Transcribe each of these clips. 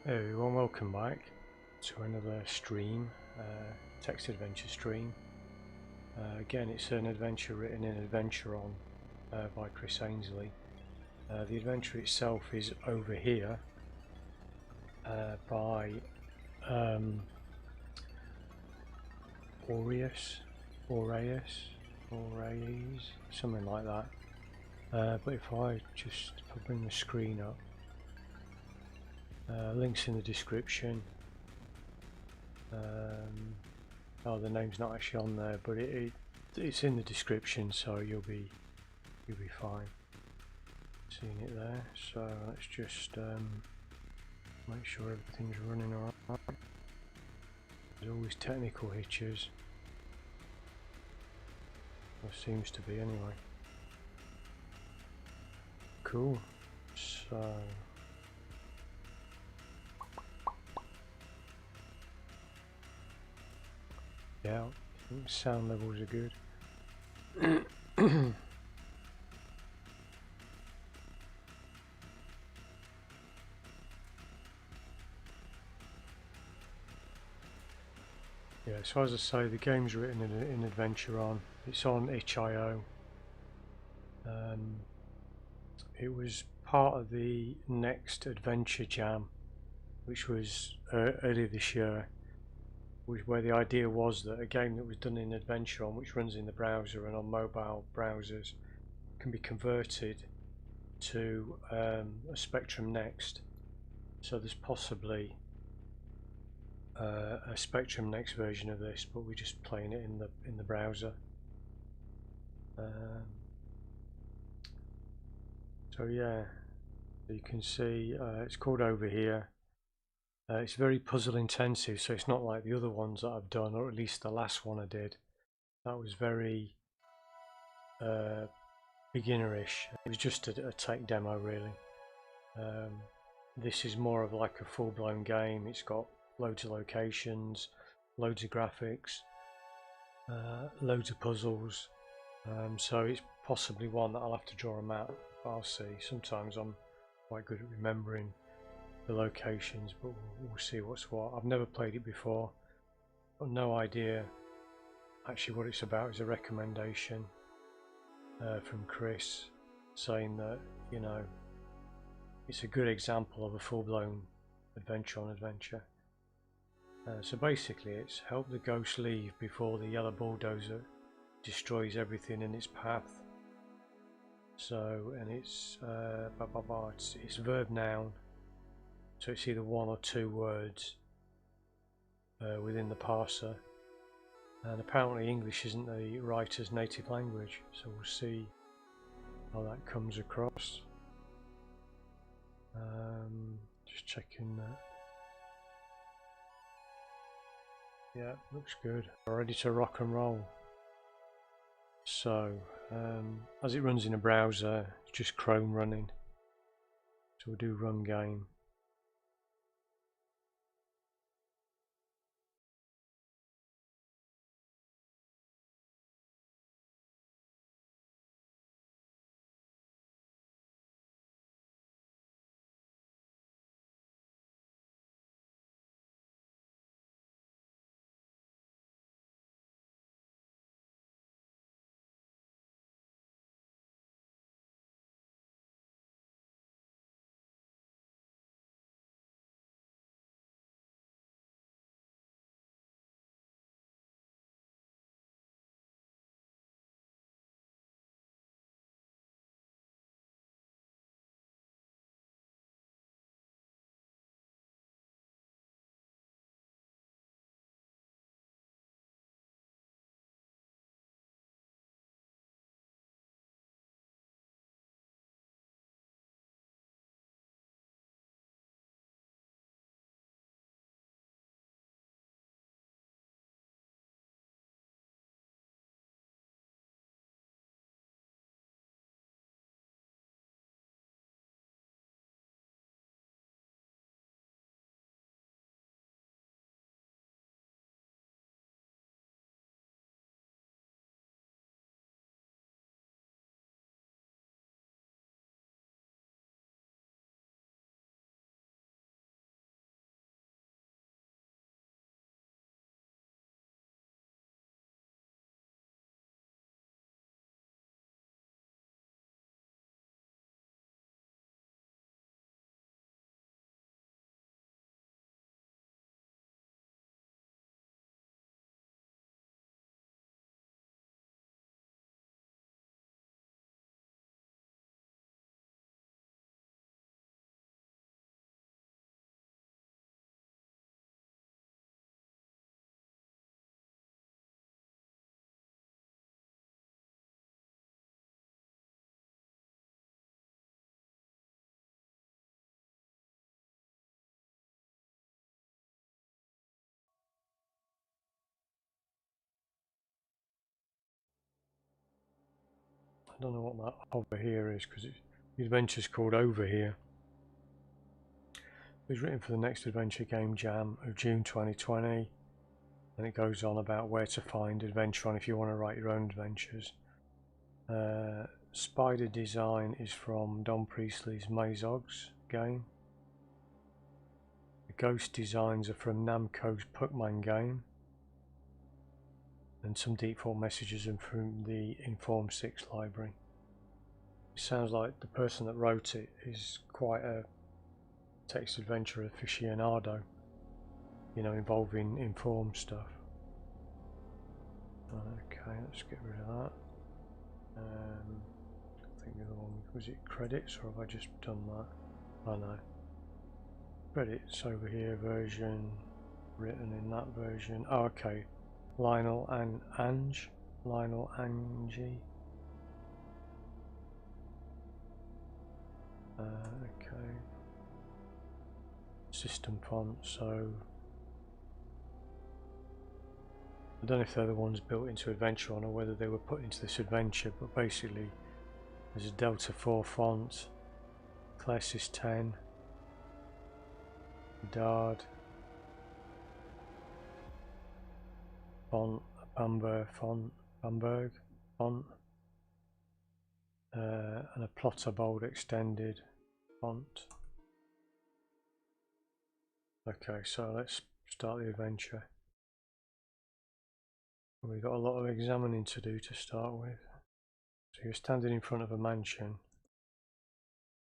Hey everyone, welcome back to another stream, text adventure stream. Again, it's an adventure written in Adventuron by Chris Ainsley. The adventure itself is over here by Aureus, something like that. But if I bring the screen up, links in the description. Oh, the name's not actually on there, but it's in the description, so you'll be fine seeing it there. So let's just make sure everything's running alright. There's always technical hitches. There seems to be anyway. Cool. So yeah, I think sound levels are good. Yeah, so as I say, the game's written in Adventuron. It's on itch.io. It was part of the Next Adventure Jam, which was earlier this year, where the idea was that a game that was done in Adventuron, which runs in the browser and on mobile browsers, can be converted to a Spectrum Next. So there's possibly a Spectrum Next version of this, but we're just playing it in the browser. So yeah, you can see it's called Over Here. It's very puzzle intensive, so it's not like the other ones that I've done, or at least the last one I did. That was very beginnerish. It was just a tech demo really. This is more of like a full-blown game. It's got loads of locations, loads of graphics, loads of puzzles. So it's possibly one that I'll have to draw a map. I'll see. Sometimes I'm quite good at remembering the locations, but we'll see what's what. I've never played it before. Got no idea actually what it's about. Is a recommendation from Chris saying that, you know, it's a good example of a full-blown adventure on adventure. So basically it's help the ghost leave before the yellow bulldozer destroys everything in its path. So, and it's it's verb noun, so it's either one or two words within the parser, and apparently English isn't the writer's native language, so we'll see how that comes across. Just checking that. Yeah, looks good. We're ready to rock and roll. So, as it runs in a browser, it's just Chrome running. So we'll do run game. I don't know what that over here is, because the adventure's called Over Here. It was written for the Next Adventure Game Jam of June 2020, and it goes on about where to find Adventuron if you want to write your own adventures. Spider design is from Don Priestley's Mazogs game. The ghost designs are from Namco's Puckman game. And some default messages are from the Inform 6 library. It sounds like the person that wrote it is quite a text adventure aficionado, you know, involving Inform stuff. Okay, let's get rid of that. I think the other one, was it credits, or have I just done that? Oh no. Credits over here, version written in that version. Oh, okay. Lionel and Ange. Lionel Angie. Okay. System font, so I don't know if they're the ones built into Adventuron or whether they were put into this adventure, but basically there's a Delta 4 font, Classis 10, Dard font, Bamberg font, and a Plotter Bold extended font. Okay, so let's start the adventure. We've got a lot of examining to do to start with. So you're standing in front of a mansion.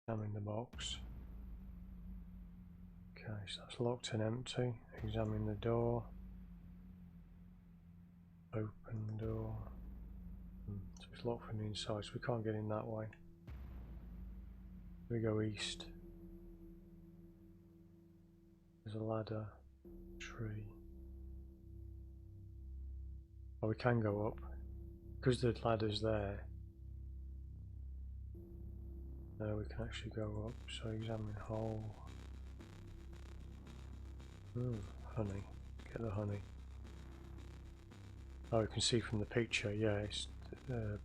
Examine the box. Okay, so that's locked and empty. Examine the door. Open door. So it's locked from the inside, so we can't get in that way. We go east. There's a ladder, tree. Oh, we can go up. Because the ladder's there. Now we can actually go up, so examine hole. Honey. Get the honey. Oh, you can see from the picture, yeah, it's,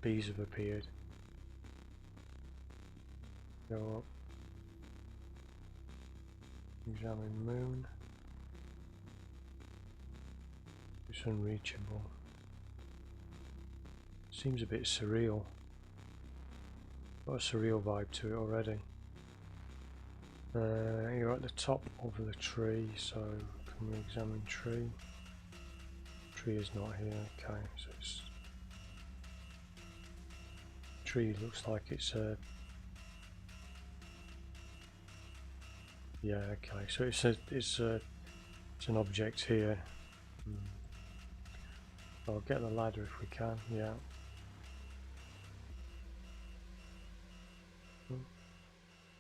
bees have appeared. Go up. Examine moon. It's unreachable. Seems a bit surreal. Got a surreal vibe to it already. You're at the top of the tree, so can we examine tree? Tree is not here. Okay, so it's tree looks like it's a okay, so it's an object here. I'll get the ladder if we can. Yeah.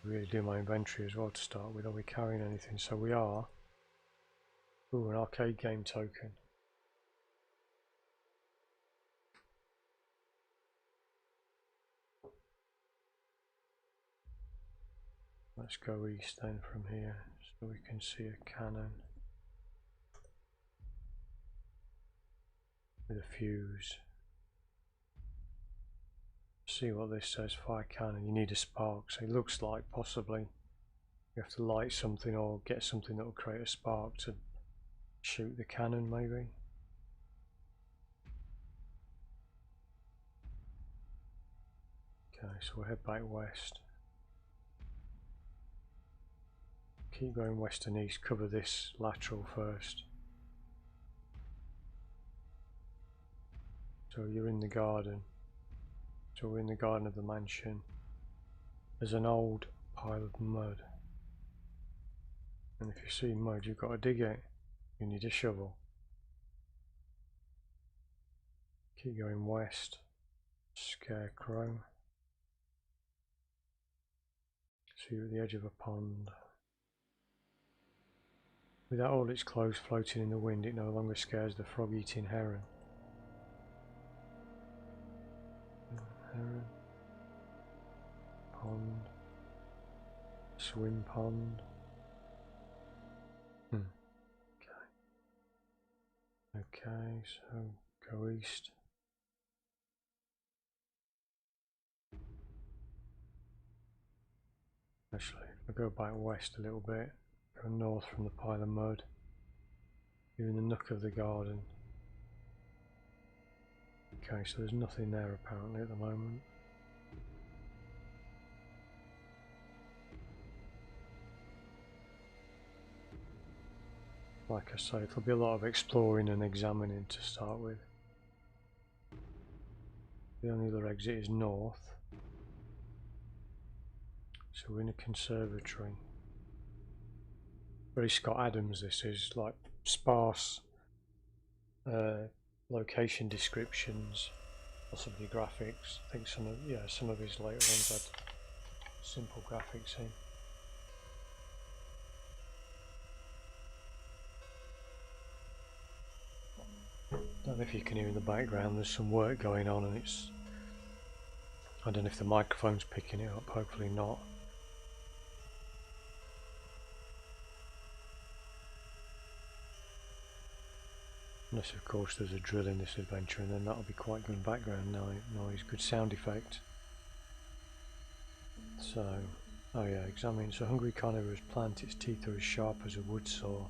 Really do my inventory as well to start with. Are we carrying anything? So we are. Ooh, an arcade game token. Let's go east then from here so we can see a cannon with a fuse. See what this says, fire cannon. You need a spark, so it looks like possibly you have to light something or get something that will create a spark to shoot the cannon, maybe. Okay, so we'll head back west. Keep going west and east, cover this lateral first. So you're in the garden. So we're in the garden of the mansion. There's an old pile of mud. And if you see mud, you've got to dig it. You need a shovel. Keep going west. Scarecrow. So you're at the edge of a pond. Without all its clothes floating in the wind, it no longer scares the frog-eating heron. Heron. Pond. Swim pond. Okay, so go east. Actually, if I go back west a little bit, go north from the pile of mud, you're in the nook of the garden. Okay, so there's nothing there apparently at the moment. Like I say, it'll be a lot of exploring and examining to start with. The only other exit is north. So we're in a conservatory. Very Scott Adams this is, like sparse location descriptions, possibly graphics. I think some of his later ones had simple graphics in. I don't know if you can hear in the background, there's some work going on, and it's, I don't know if the microphone's picking it up, hopefully not. Unless of course there's a drill in this adventure, and then that'll be quite good background noise, good sound effect. So, oh yeah, examine. So hungry carnivorous plant, its teeth are as sharp as a wood saw.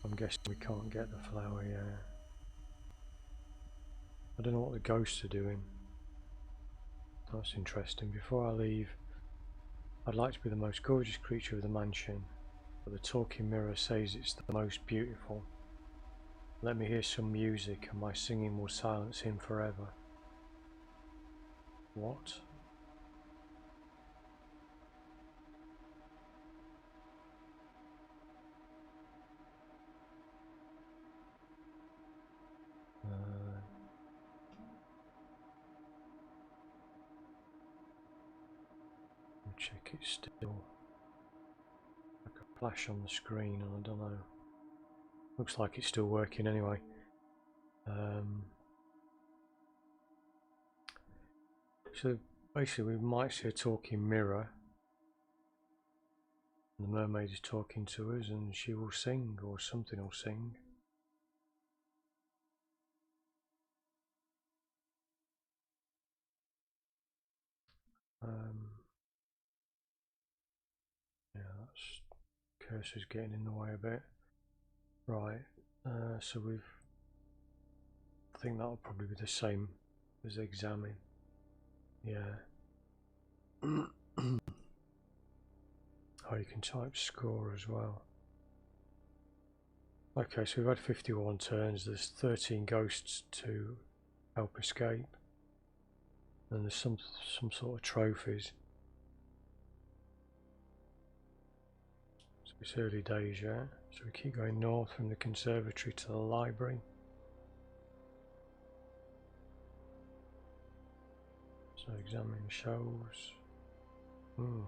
I'm guessing we can't get the flower yet. I don't know what the ghosts are doing. That's interesting. Before I leave, I'd like to be the most gorgeous creature of the mansion, but the talking mirror says it's the most beautiful. Let me hear some music and my singing will silence him forever. What? Check it still. Like a flash on the screen, and I don't know. Looks like it's still working anyway. So basically we might see a talking mirror. And the mermaid is talking to us and she will sing, or something will sing. Yeah, that's cursor's getting in the way a bit. Right, so I think that'll probably be the same as examine. Yeah. Oh, you can type score as well. Okay, so we've had 51 turns, there's 13 ghosts to help escape. And there's some sort of trophies. So it's early days, yeah? So we keep going north from the conservatory to the library. So examine shelves. One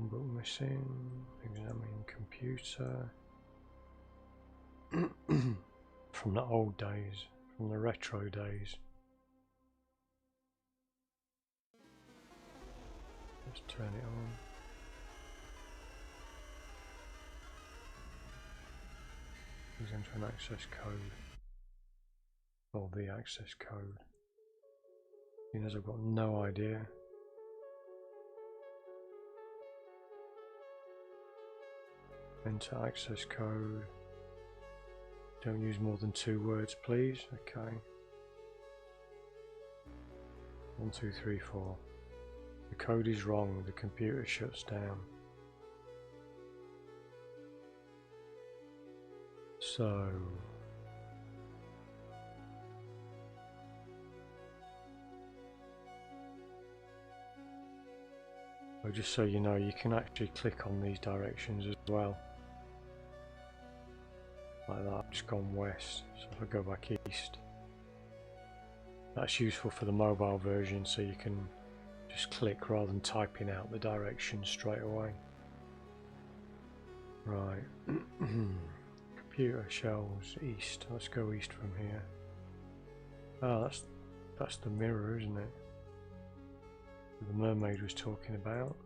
book missing. Examine computer. From the old days, from the retro days. Let's turn it on. Please enter an access code. Or the access code. Seeing as I've got no idea. Enter access code. Don't use more than 2 words, please. Okay. 1, 2, 3, 4. The code is wrong. The computer shuts down. So. Well, just so you know, you can actually click on these directions as well. Like that, I've just gone west, so if I go back east, that's useful for the mobile version, so you can just click rather than typing out the directions straight away. Right, computer shelves east. Let's go east from here. Oh, that's the mirror, isn't it? The mermaid was talking about.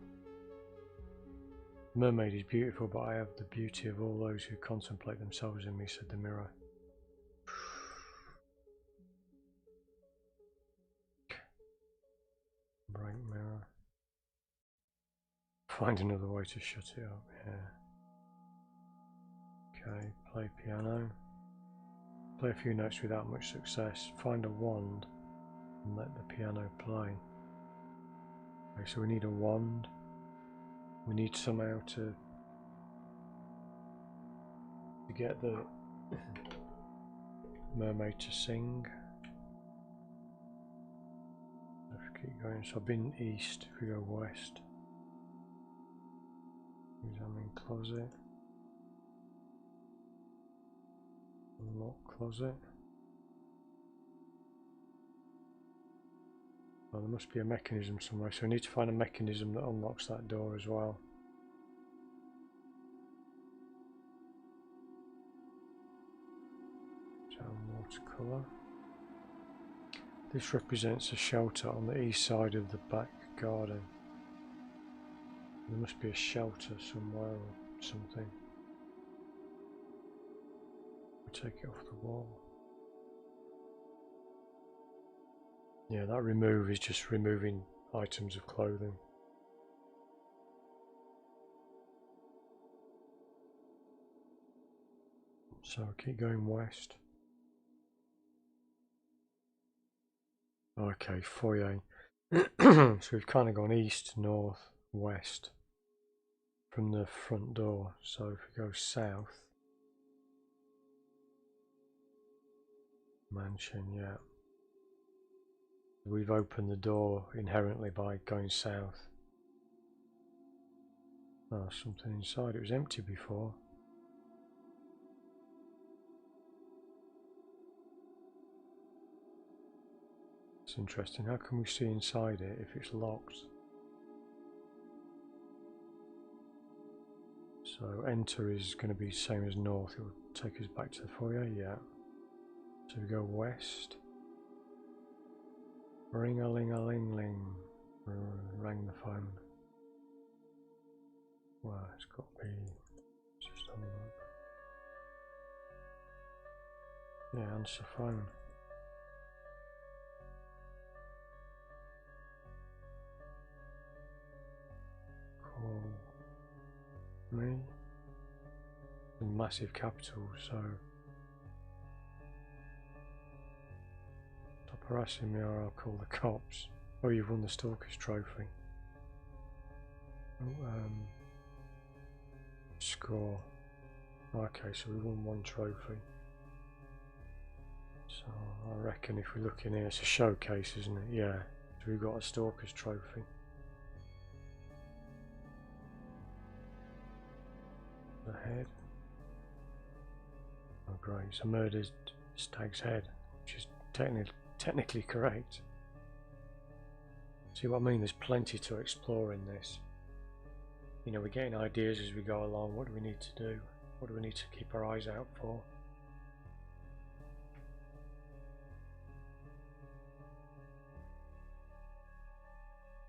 The mermaid is beautiful, but I have the beauty of all those who contemplate themselves in me, said the mirror. Break mirror. Find another way to shut it up, yeah. Okay, play piano. Play a few notes without much success. Find a wand and let the piano play. Okay, so we need a wand. We need somehow to get the mermaid to sing. Let's keep going. So I've been east, if we go west. Examine closet. Unlock closet. Well, there must be a mechanism somewhere, so we need to find a mechanism that unlocks that door as well. So watercolour. This represents a shelter on the east side of the back garden. There must be a shelter somewhere or something. We'll take it off the wall. Yeah, that remove is just removing items of clothing. So keep going west. Okay, foyer. So we've kind of gone east, north, west from the front door. So if we go south, mansion, yeah. We've opened the door inherently by going south. Oh, something inside. It was empty before. It's interesting. How can we see inside it if it's locked? So enter is going to be the same as north. It will take us back to the foyer, yeah. So we go west. Ring-a-ling-a-ling-ling. Rang the phone. Well, it's got to be just on the look. Yeah, answer phone. Call me. In massive capitals, so stop harassing me or I'll call the cops. Oh, you've won the Stalker's Trophy. Oh, score. Okay, so we won one trophy. So I reckon if we look in here, it's a showcase, isn't it? Yeah. So we've got a Stalker's Trophy. The head. Oh great, it's a murdered stag's head, which is technically correct. See what I mean? There's plenty to explore in this. You know, we're getting ideas as we go along. What do we need to do? What do we need to keep our eyes out for?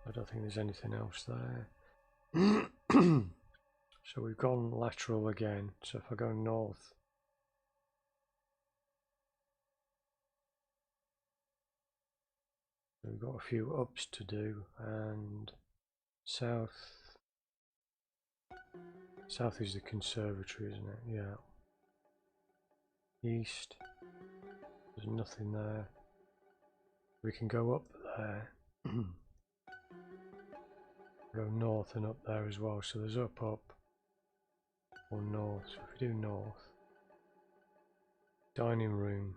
I don't think there's anything else there. So we've gone lateral again. So if I go north, we've got a few ups to do, and south. South is the conservatory, isn't it? Yeah. East, there's nothing there. We can go up there. Go north and up there as well. So there's up, or north. So if we do north, dining room.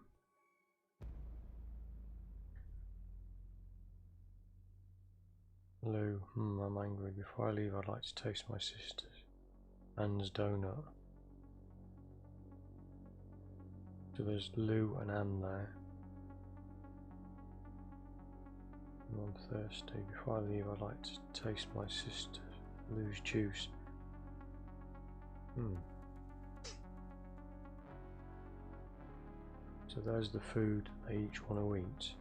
Lou, I'm angry. Before I leave, I'd like to taste my sister's Anne's donut. So there's Lou and Anne there. I'm thirsty. Before I leave, I'd like to taste my sister Lou's juice. So there's the food they each want to eat.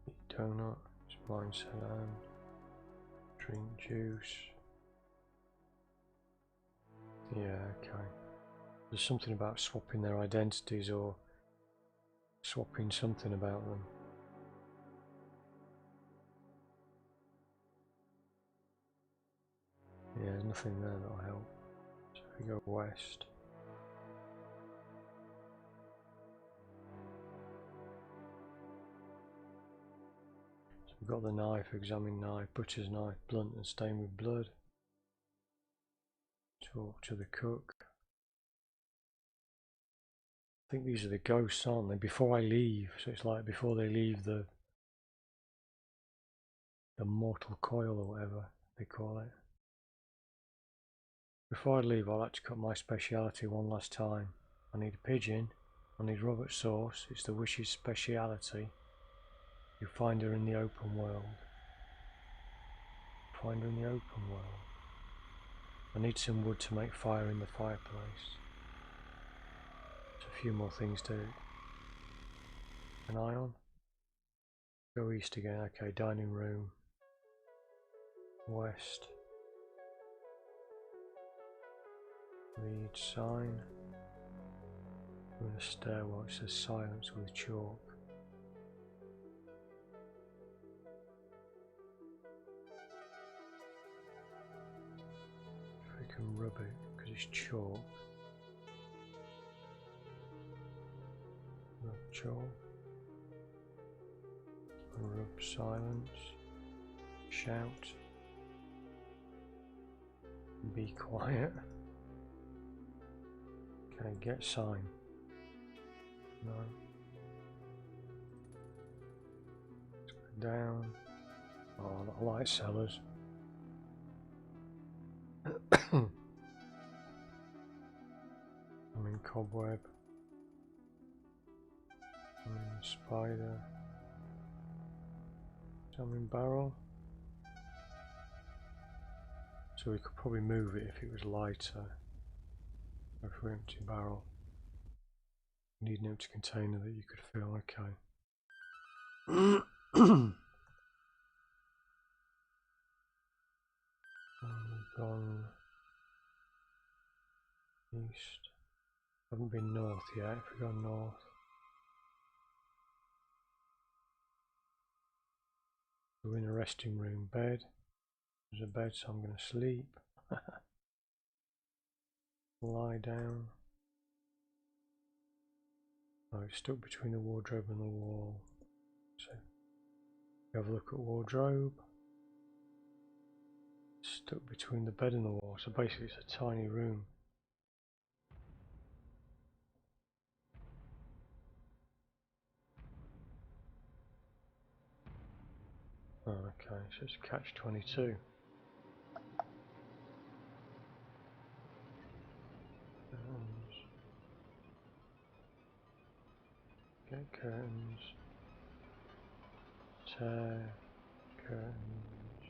Eat donut, it's wine salad, drink juice. Yeah, okay. There's something about swapping their identities or swapping something about them. Yeah, there's nothing there that'll help. So if we go west. So we've got the knife, examine knife, butcher's knife, blunt and stained with blood. Talk to the cook. I think these are the ghosts, aren't they? Before I leave, so it's like before they leave the mortal coil or whatever they call it. Before I leave, I'd like to cut my speciality one last time. I need a pigeon, I need Robert sauce, it's the witch's speciality. You find her in the open world. Find her in the open world. I need some wood to make fire in the fireplace. There's a few more things to keep an eye on. Go east again, okay, dining room. West. Read sign. In a stairwell it says silence with chalk. If we can rub it because it's chalk. Rub chalk. And rub silence. Shout. Be quiet. Okay, get sign. No. Let's go down. Oh, not light sellers. I'm in cobweb. I'm in spider. I'm in barrel. So we could probably move it if it was lighter. If we're empty barrel. You need an empty container that you could fill, okay. We've gone east. Haven't been north yet. If we go north. We're in a resting room bed. There's a bed, so I'm going to sleep. Lie down. Oh, it's stuck between the wardrobe and the wall. So, have a look at wardrobe. It's stuck between the bed and the wall, so basically it's a tiny room. Oh, okay, so it's catch-22. Get curtains. Tear curtains.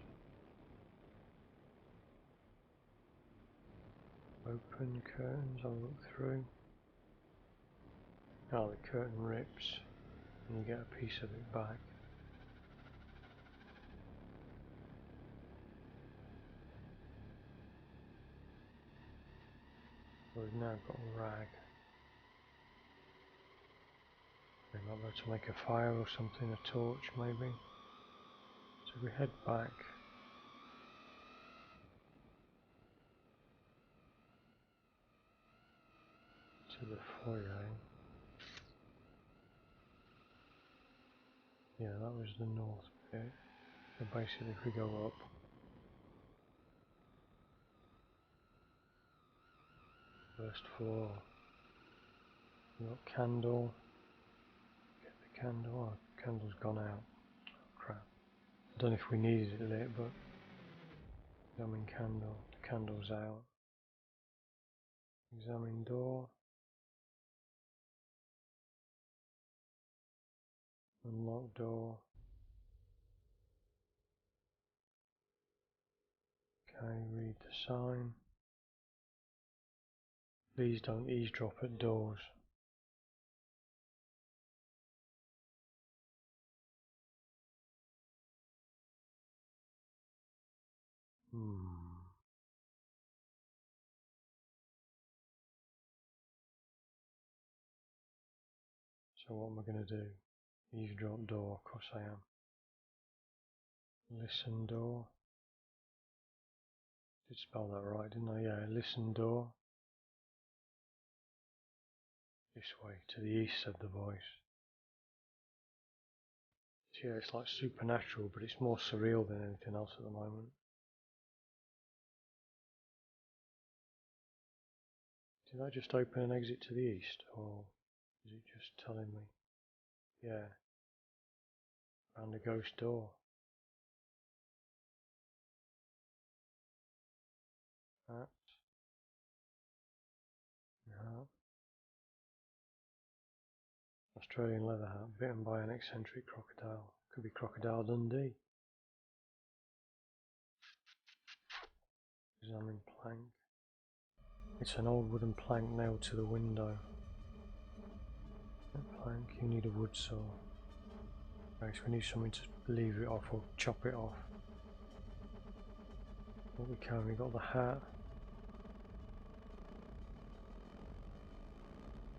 Open curtains, I'll look through. Oh, the curtain rips and you get a piece of it back. We've now got a rag. We might be able to make a fire or something, a torch maybe. So we head back. To the foyer. Yeah, that was the north bit. So basically if we go up, first floor, we've got candle, get the candle, oh, candle's gone out, oh, crap. I don't know if we needed it lit, but examine candle, the candle's out. Examine door, unlock door. Okay, read the sign. Please don't eavesdrop at doors. So what am I going to do? Eavesdrop door, of course I am. Listen door. Did spell that right, didn't I? Yeah, listen door. This way, to the east, said the voice. Yeah, it's like supernatural, but it's more surreal than anything else at the moment. Did I just open an exit to the east, or is it just telling me? Yeah. Found a ghost door. That. Yeah. Australian leather hat, bitten by an eccentric crocodile. Could be Crocodile Dundee. Examine plank. It's an old wooden plank nailed to the window. That plank, you need a wood saw. Okay, so we need something to leave it off or chop it off. What we can, we got the hat.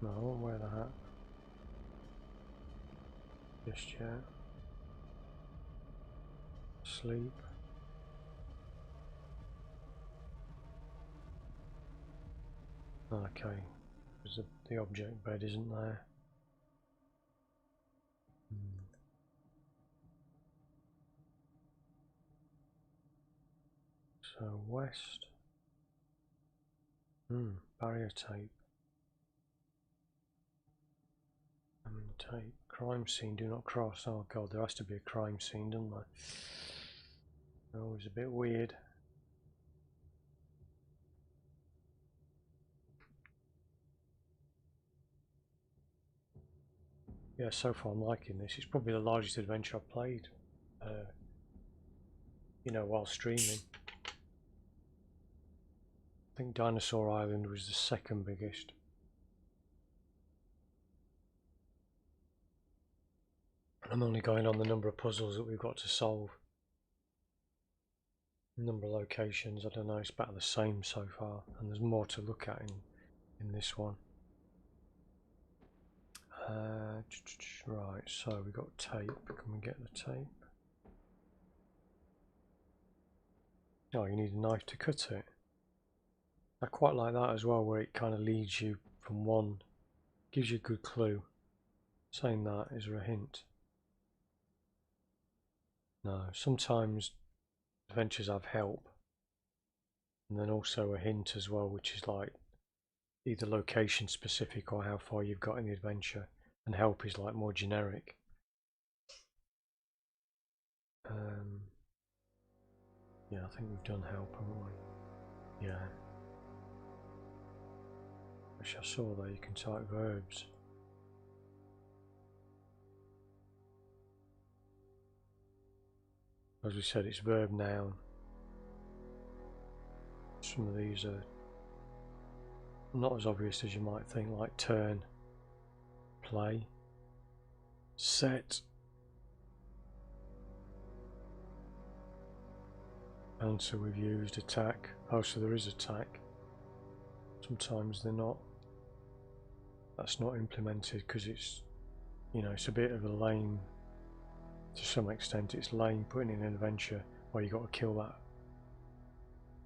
No, I won't wear the hat. Just yet. Sleep. Okay, because the object bed isn't there. So west. Barrier tape. Tape. Crime scene, do not cross. Oh god, there has to be a crime scene, doesn't there? They're always a bit weird. Yeah, so far I'm liking this. It's probably the largest adventure I've played, you know, while streaming. I think Dinosaur Island was the second biggest. I'm only going on the number of puzzles that we've got to solve. Number of locations, I don't know, it's about the same so far, and there's more to look at in this one. Right, so we've got tape. Can we get the tape? Oh, you need a knife to cut it. I quite like that as well, where it kind of leads you from one, gives you a good clue. Saying that, is there a hint? No, sometimes adventures have help, and then also a hint as well, which is like either location specific or how far you've got in the adventure, and help is like more generic. Yeah, I think we've done help, haven't we? Yeah. Which I saw there, you can type verbs. As we said, it's verb noun. Some of these are not as obvious as you might think, like turn, play, set, answer we've used, attack. Oh, so there is attack. Sometimes they're not. That's not implemented because it's, you know, it's a bit of a lame, to some extent it's lame putting in an adventure where you got to kill that,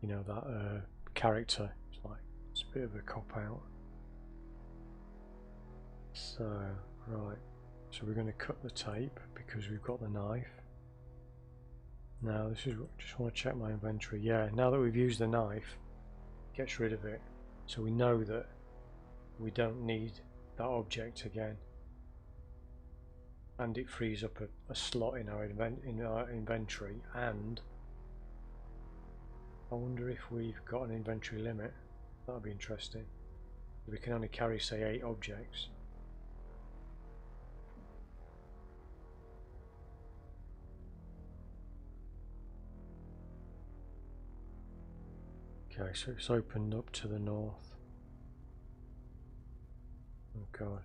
you know, that character. It's like, it's a bit of a cop out. So, right, so we're going to cut the tape because we've got the knife. Now this is, just want to check my inventory. Yeah, now that we've used the knife, it gets rid of it. So we know that we don't need that object again. And it frees up a slot in our inventory, and I wonder if we've got an inventory limit. That'd be interesting. We can only carry, say, 8 objects. Okay, so it's opened up to the north. Oh god.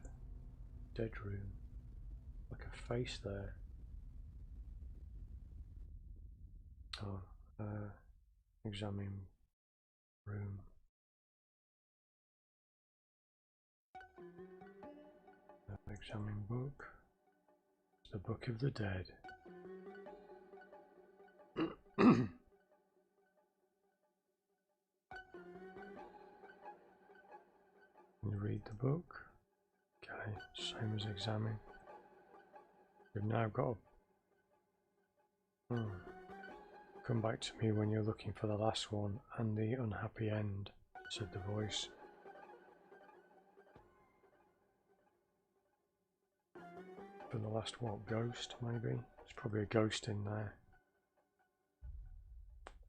Dead room. Like a face there. Oh, examine room. Examine book. It's the Book of the Dead. You read the book. Okay, same as examine. We've now got a... Come back to me when you're looking for the last one and the unhappy end, said the voice. For the last what? Ghost, maybe? There's probably a ghost in there.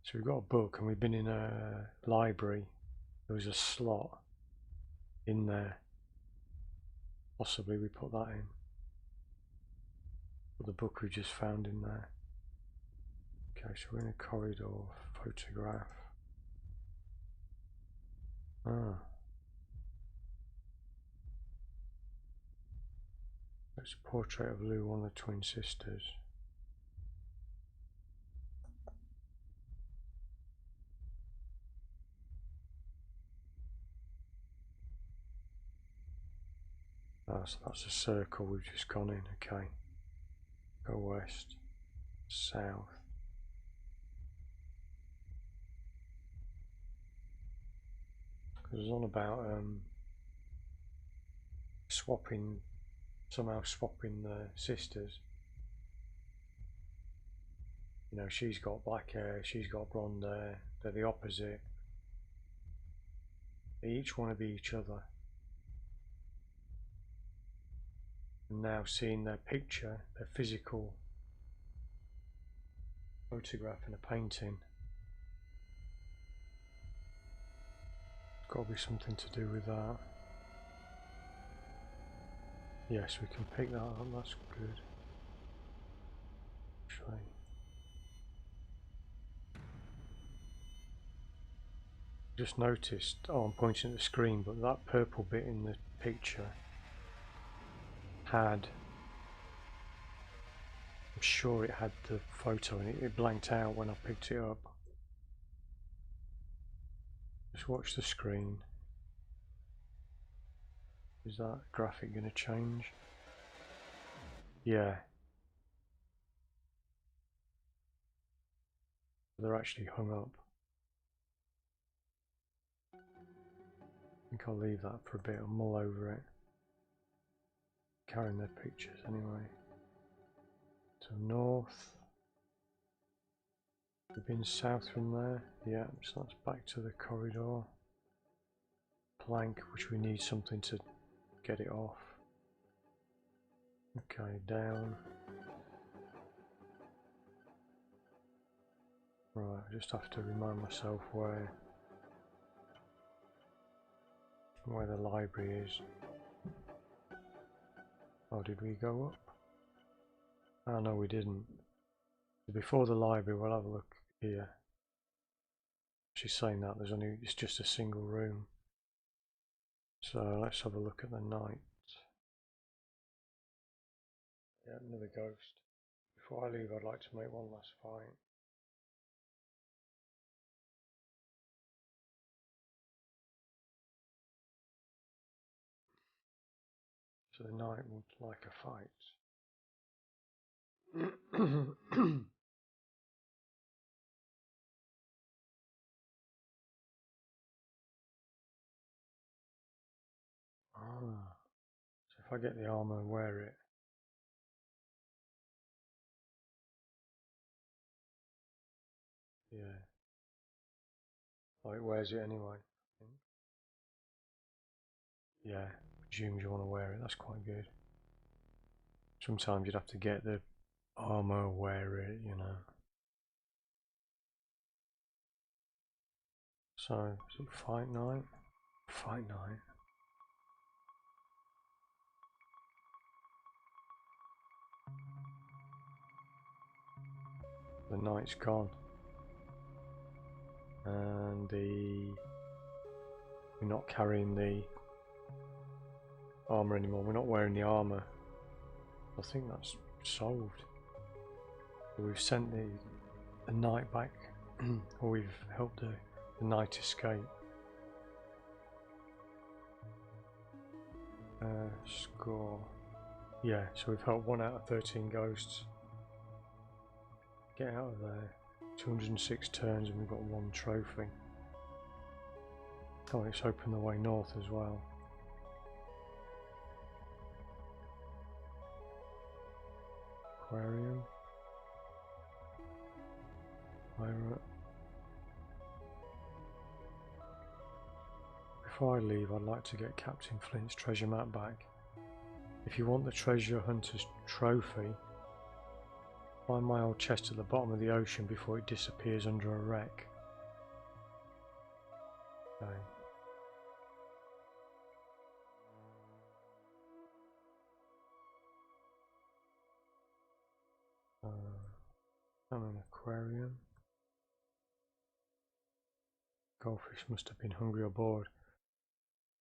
So we've got a book and we've been in a library. There was a slot in there. Possibly we put that in. Put the book we just found in there. Okay, so we're in a corridor. Photograph. Ah. It's a portrait of Lou, one of the twin sisters. So that's a circle we've just gone in, okay. Go west, south. Because it was on about somehow swapping the sisters. You know, she's got black hair, she's got blonde hair, they're the opposite. They each want to be each other. And now seeing their picture, their physical photograph in a painting. It's got to be something to do with that. Yes, we can pick that up, that's good. Actually. Just noticed, oh, I'm pointing at the screen, but that purple bit in the picture had, I'm sure it had the photo and it blanked out when I picked it up. Just watch the screen. Is that graphic going to change? Yeah. They're actually hung up. I think I'll leave that for a bit and mull over it. Carrying their pictures anyway. So north. We've been south from there. Yeah, so that's back to the corridor. Plank, which we need something to get it off. Okay, down. Right, I just have to remind myself where the library is. Oh, did we go up? Oh no, we didn't. Before the library, we'll have a look here. She's saying that it's just a single room. So let's have a look at the night. Yeah, another ghost. Before I leave, I'd like to make one last fight. So the night would like a fight. Ah, so if I get the armor and wear it. Yeah. Oh, it wears it anyway. Yeah, presumes you want to wear it, that's quite good. Sometimes you'd have to get the armor, wear it, you know. So, is it fight night? Fight night. The night's gone. And we're not carrying the armor anymore, we're not wearing the armor. I think that's solved. So we've sent the night back, or we've helped the night escape. Score. Yeah, so we've helped 1 out of 13 ghosts get out of there. 206 turns and we've got 1 trophy. Oh, it's opened the way north as well. Aquarium. Pirate. Before I leave, I'd like to get Captain Flint's treasure map back. If you want the treasure hunter's trophy, find my old chest at the bottom of the ocean before it disappears under a wreck. Okay. I'm an aquarium. Goldfish must have been hungry or bored.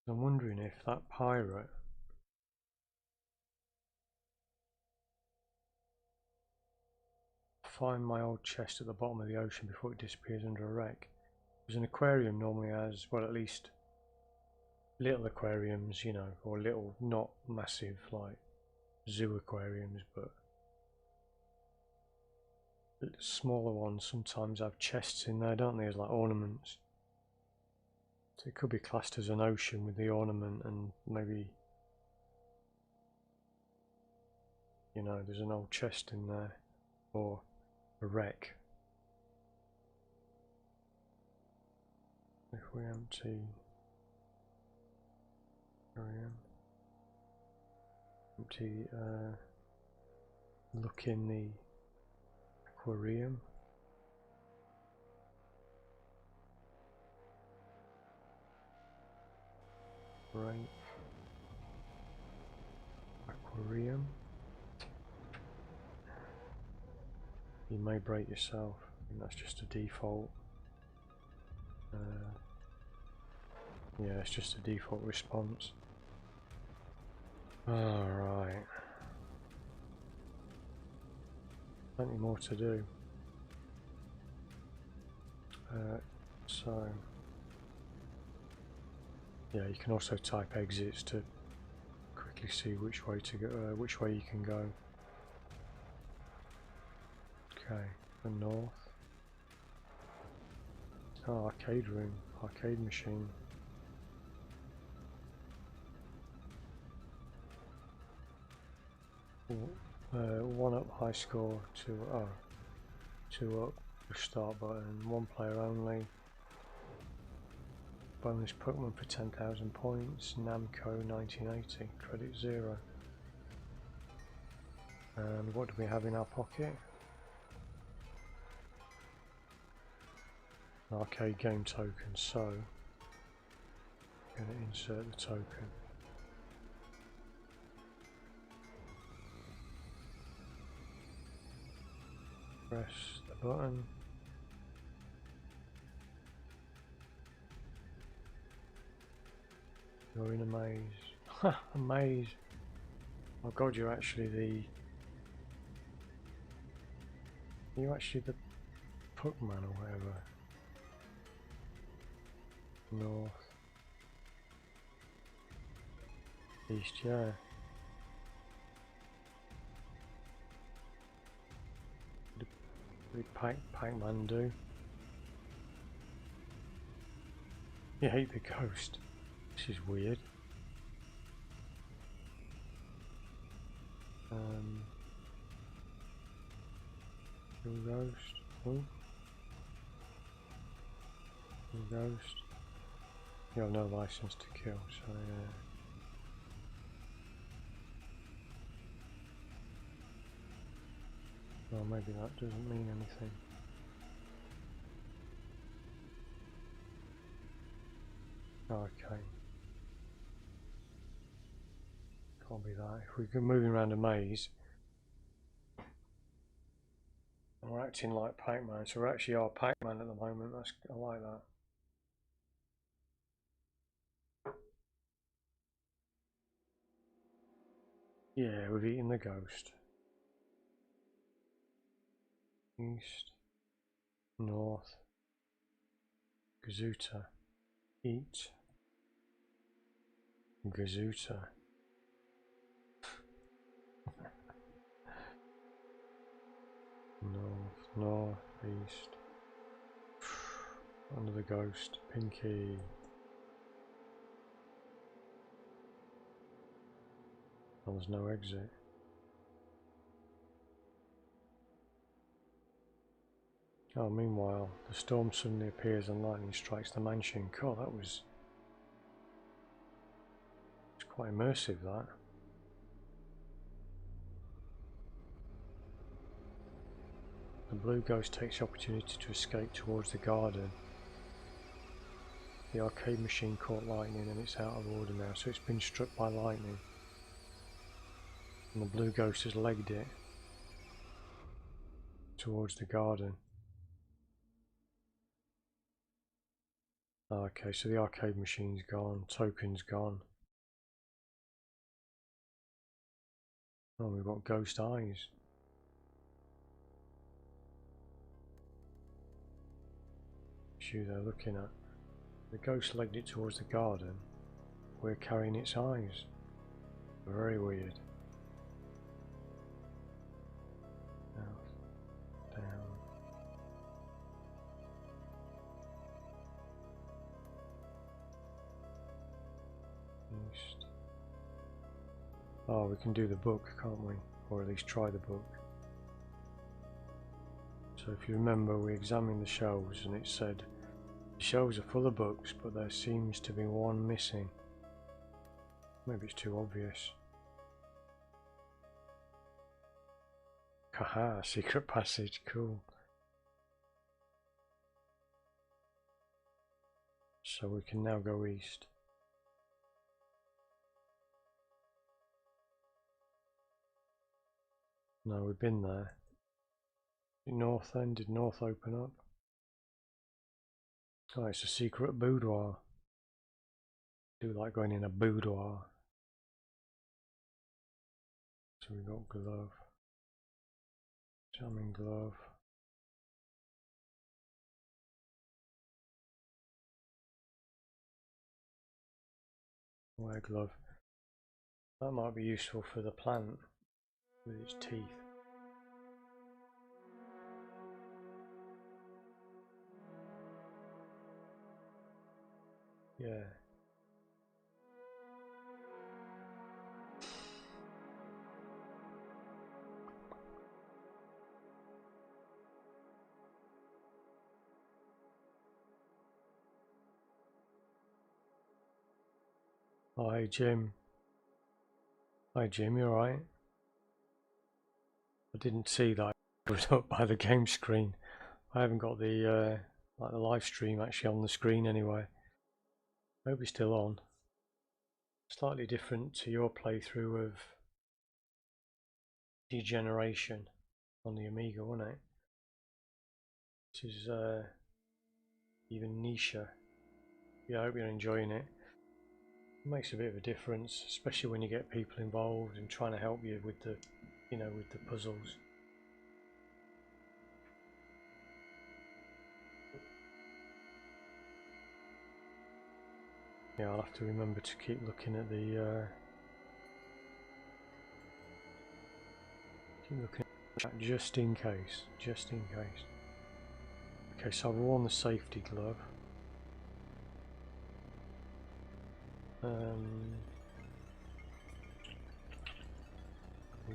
I'm wondering if that pirate find my old chest at the bottom of the ocean before it disappears under a wreck. Because an aquarium normally has, well, at least little aquariums, you know, or little, not massive like zoo aquariums, but smaller ones sometimes have chests in there, don't they, as like ornaments. So it could be classed as an ocean with the ornament, and maybe, you know, there's an old chest in there, or a wreck. If we empty look in the aquarium. Right. Aquarium. You may break yourself. I think that's just a default. Yeah, it's just a default response. Alright. Plenty more to do. So yeah, you can also type exits to quickly see which way to go, which way you can go. Okay, the north. Oh, arcade room, arcade machine. One up high score, two up start button, 1 player only. Bonus Pokemon for 10,000 points, Namco 1980, credit 0. And what do we have in our pocket? An arcade game token, so I'm going to insert the token. Press the button. You're in a maze. Ha! A maze! Oh god, you're actually the Pokemon or whatever. North. East, yeah. What did Pac-Man do? You hate the ghost. This is weird. Kill ghost. Oh. Kill ghost. You have no license to kill, so yeah. Well, maybe that doesn't mean anything. Okay. Can't be that. If we go moving around a maze, and we're acting like Pac-Man, so we actually are Pac-Man at the moment. I like that. Yeah, we've eaten the ghost. East, north, Gazuta, eat, Gazuta. north, east. Another ghost. Pinky. Oh, there's no exit. Oh, meanwhile, the storm suddenly appears and lightning strikes the mansion. God, that was... It's quite immersive, that. The blue ghost takes the opportunity to escape towards the garden. The arcade machine caught lightning and it's out of order now, so it's been struck by lightning. And the blue ghost has legged it towards the garden. Okay, so the arcade machine's gone, token's gone. Oh, we've got ghost eyes. Issue they're looking at. The ghost legged it towards the garden. We're carrying its eyes. Very weird. South, down. East. Oh, we can do the book, can't we? Or at least try the book. So if you remember, we examined the shelves and it said the shelves are full of books, but there seems to be one missing. Maybe it's too obvious. Haha, secret passage, cool. So we can now go east. No, we've been there. North then? Did north open up? Oh, it's a secret boudoir. I do like going in a boudoir. So we got glove. Jamming glove. Wear glove. That might be useful for the plant with its teeth. Yeah. Hi Jim. Hi Jim, you alright? I didn't see that it was up by the game screen. I haven't got the like the live stream actually on the screen anyway. I hope it's still on. Slightly different to your playthrough of Degeneration on the Amiga, wasn't it? This is even nicher. Yeah, I hope you're enjoying it. It makes a bit of a difference, especially when you get people involved and trying to help you with the, you know, with the puzzles. Yeah, I'll have to remember to keep looking at the keep looking at the chat just in case, just in case. Okay, so I've worn the safety glove.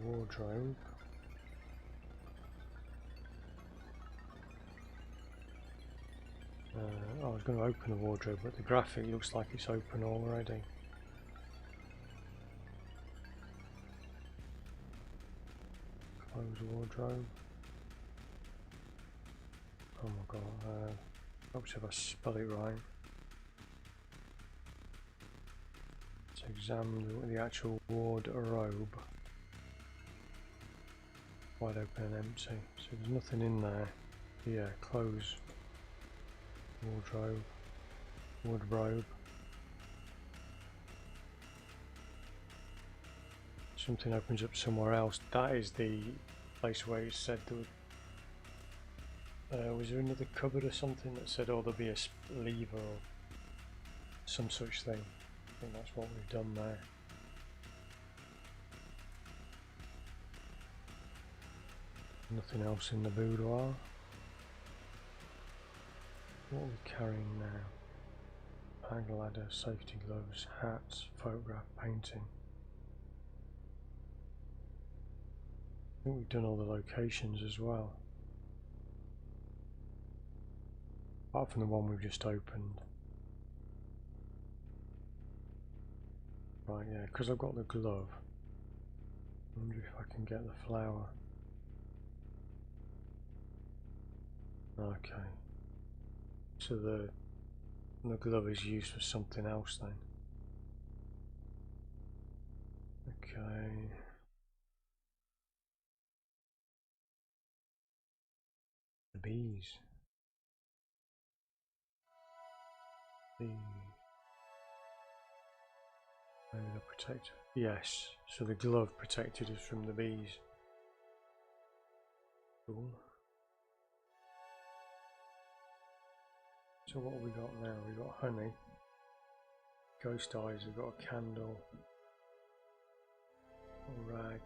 Wardrobe. I was going to open the wardrobe, but the graphic looks like it's open already. Close wardrobe. Oh my god, hopes if I spell it right. Let's examine the actual wardrobe. Wide open and empty, so there's nothing in there. Yeah, close wardrobe. Wardrobe. Something opens up somewhere else. That is the place where it said there was there another cupboard or something that said, oh, there'll be a lever or some such thing. I think that's what we've done there. Nothing else in the boudoir. What are we carrying now? Bag, ladder, safety gloves, hats, photograph, painting. I think we've done all the locations as well. Apart from the one we've just opened. Right, yeah, because I've got the glove. I wonder if I can get the flower. Okay. So the glove is used for something else then. Okay. The bees. Bees. Maybe they'll protect. Yes. So the glove protected us from the bees. Cool. So what have we got now? We've got honey. Ghost eyes. We've got a candle. A rag.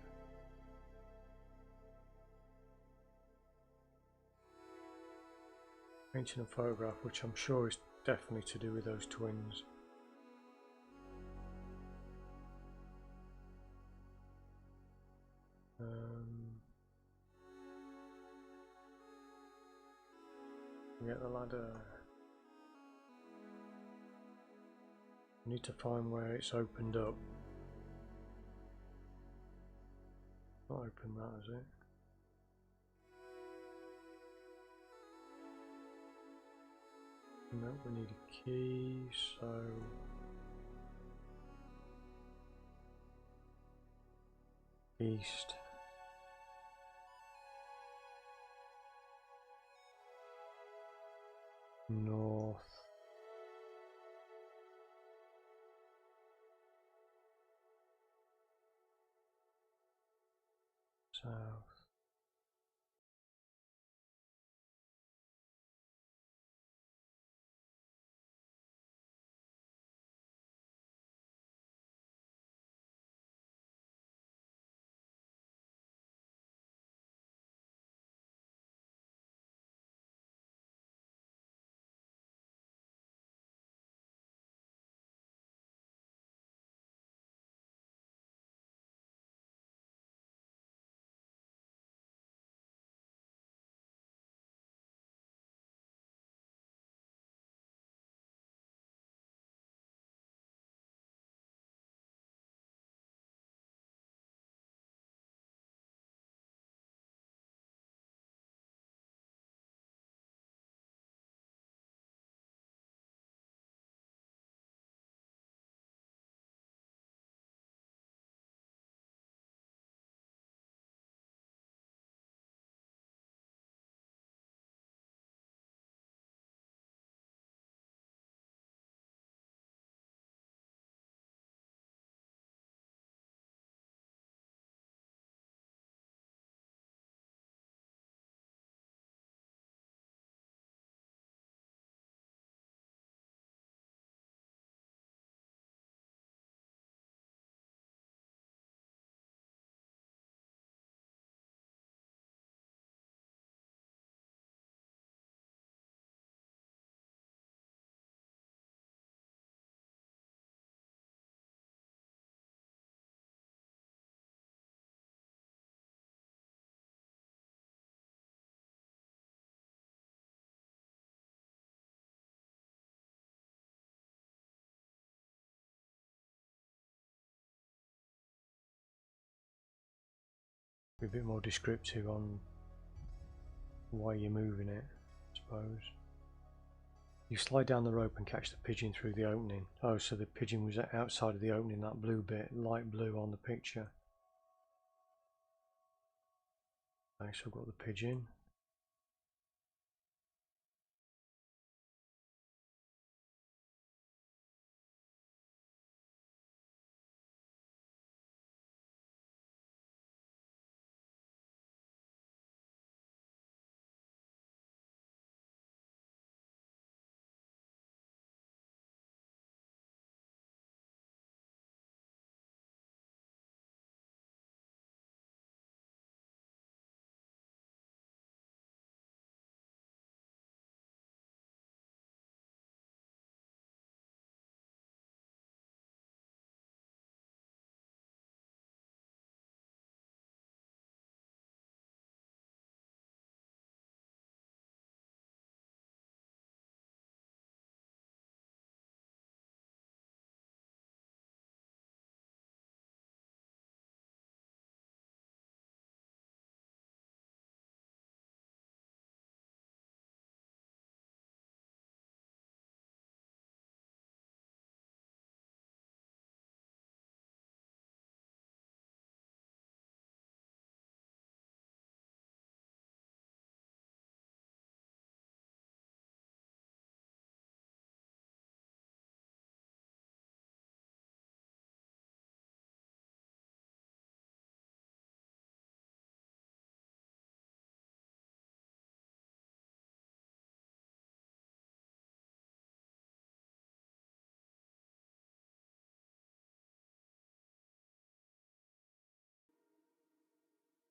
Painting a photograph, which I'm sure is definitely to do with those twins. Get the ladder. I need to find where it's opened up. Not open that, is it? No, we need a key, so east. North. South. Be a bit more descriptive on why you're moving it, I suppose. You slide down the rope and catch the pigeon through the opening. Oh, so the pigeon was outside of the opening, that blue bit, light blue on the picture. Okay, so I've got the pigeon.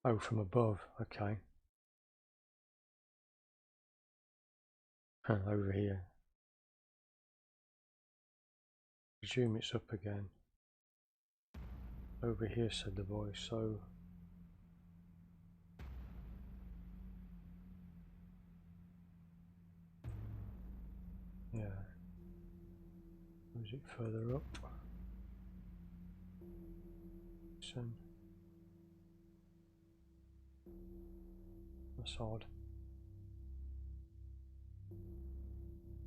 Oh, from above, okay. Over here. Presume it's up again. Over here, said the voice, so... Yeah. Or is it further up? Listen. That's odd.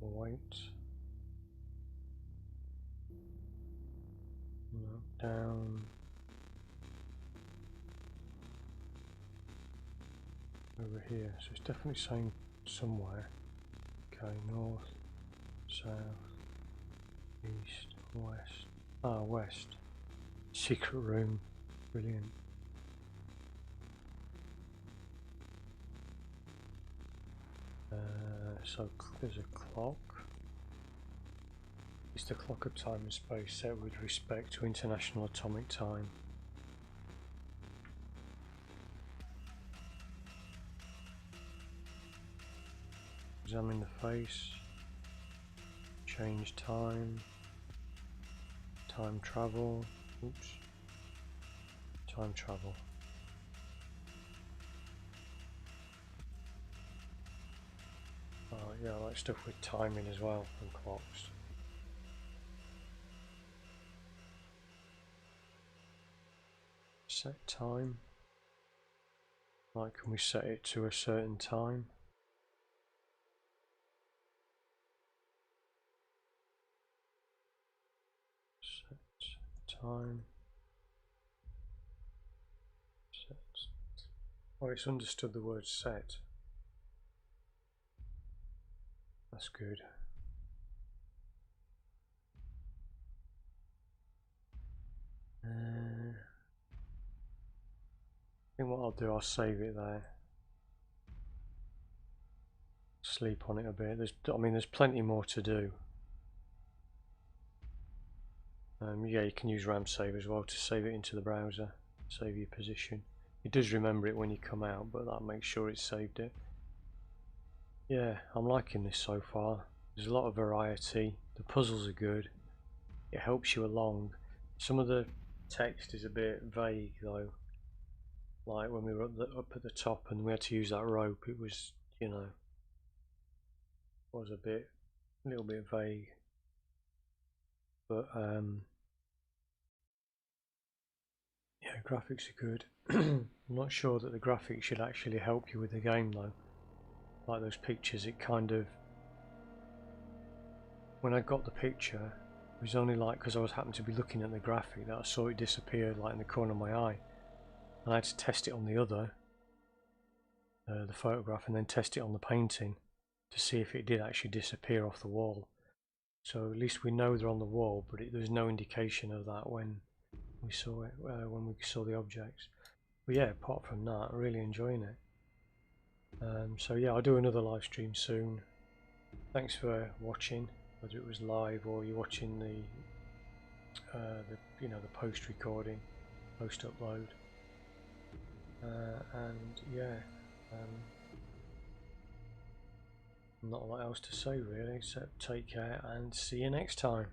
Wait. No, down. Over here, so it's definitely saying somewhere. Okay, north, south, east, west. Ah, west. Secret room. Brilliant. So there's a clock. It's the clock of time and space set with respect to International Atomic Time. Examine the face. Change time. Time travel. Oops. Time travel. Yeah, I like stuff with timing as well and clocks. Set time. Like, can we set it to a certain time? Set time. Set. Oh, it's understood the word set. That's good. I think what I'll do, I'll save it there. Sleep on it a bit. I mean, there's plenty more to do. Yeah, you can use RAM save as well to save it into the browser, save your position. It does remember it when you come out, but that makes sure it's saved it. Yeah, I'm liking this so far. There's a lot of variety. The puzzles are good. It helps you along. Some of the text is a bit vague though. Like when we were up at the top and we had to use that rope, it was, you know, was a little bit vague. But yeah, graphics are good. I'm not sure that the graphics should actually help you with the game though. Like those pictures, it kind of, when I got the picture, it was only like because I was happened to be looking at the graphic that I saw it disappear like in the corner of my eye. And I had to test it on the other, the photograph, and then test it on the painting to see if it did actually disappear off the wall. So at least we know they're on the wall, but there's no indication of that when we saw it, when we saw the objects. But yeah, apart from that, I'm really enjoying it. So yeah, I'll do another live stream soon. Thanks for watching, whether it was live or you're watching the post recording, post upload, and yeah, not a lot else to say really, except take care and see you next time.